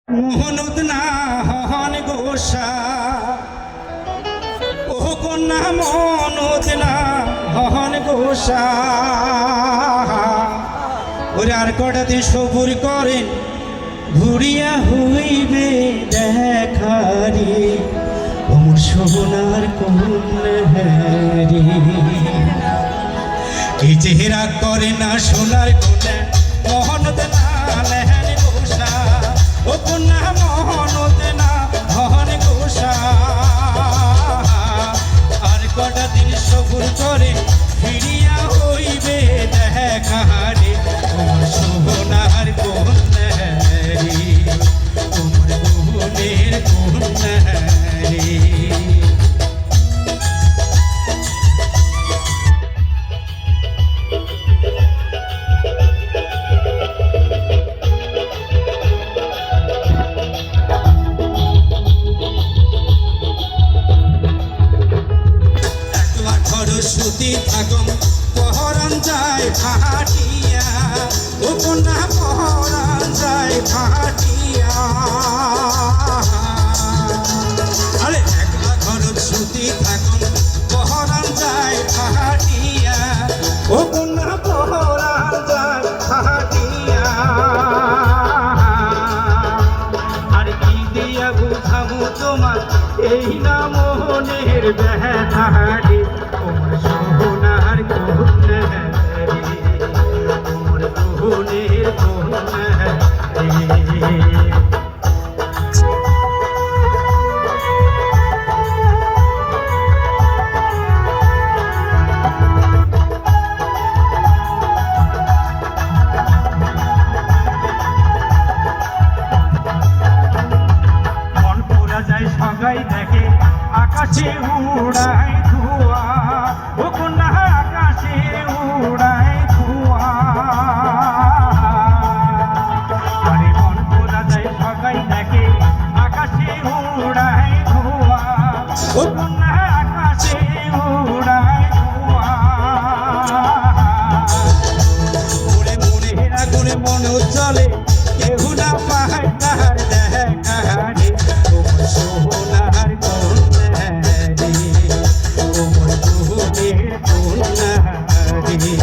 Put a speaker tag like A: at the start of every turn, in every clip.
A: মোহনুদ না হন গোসা ও কন্যা মনুদ না হন গোসা ওরে আর কটা দিন সবুর করেন ঘুরিয়া হইবে দেখারি ওমর সোনার কন্যারি কি চেহারা করে না সোনার কন্যা মোহনুদ না লেহেন গোসা ও কন্যা মোহনুদ না হন গোসা আর কটা দিন সবুর করে ফিরিয়া হইবে দেখারে ওমর সোনার কন্যারি ওমর বোনের কন্যারি। সুতি থাকুন পহরান যায় ফাটিয়া ও কন্যা পহরান যায় ফাটিয়া আরে একলা ঘর সুতি থাকুন পহরান যায় ফাটিয়া ও কন্যা পহরান যায় ফাটিয়া আর কি দিয়া বুঝাবো তোমার এই না মোহনের বেহারি ওমর সোনার কন্যারি ওমর বোনের কন্যারি। মন পুরা যায় সবাই দেখে আকাশে উড়ায় ধোঁয়া ও কন্যা আকাশে উড়ায় ধোঁয়া আরে মন পুরা যায় সবাই দেখে আকাশে উড়ায় ধোঁয়া ও কন্যা আকাশে উড়ায় ধোঁয়া ওরে মনের আগুনে মন চলে কেউ না পায় তার দেখারে ওমর সোনার কন্যারি ওমর বোনের কন্যারি।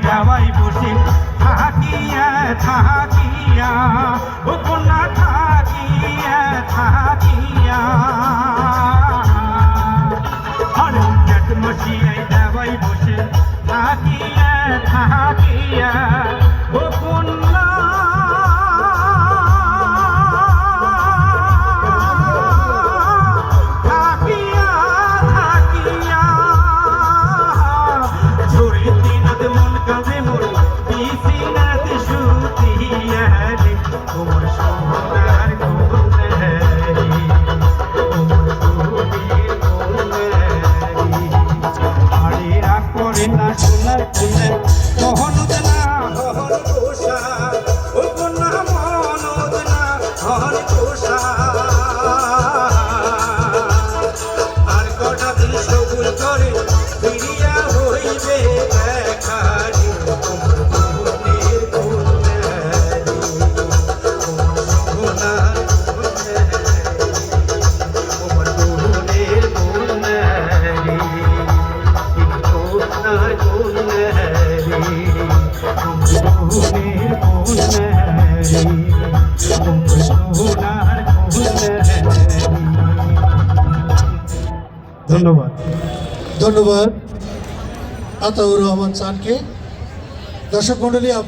A: যাওয়াই বসে থাকিয়া থাকিয়া ও কন্যা থাকিয়া থাকিয়া আর জট মশিয়াই যাওয়াই বসে থাকিয়া থাকিয়া ও কন্যা থাকিয়া থাকিয়া ঝরে মন কাঁদে মোর বিছিনাতে শুতিয়া রে ওমর সোনার কন্যারি ওমর বোনের কন্যারি। আরে রাগ করে না সোনার কন্যা মোহনুদ না হন গোসা ও কন্যা মোহনুদ না হন গোসা আর কটা দিন সবুর করে ফিরিয়া হইবে দেখারি ওমর বোনের কন্যারি ওমর সোনার কন্যারি ওমর বোনের কন্যারি সোনার কন্যারি ওমর বোনের কন্যারি ওমর সোনার কন্যারি। ধন্যবাদ
B: ধন্যবাদ আতাউর রহমান চানকে। দর্শক মন্ডলী।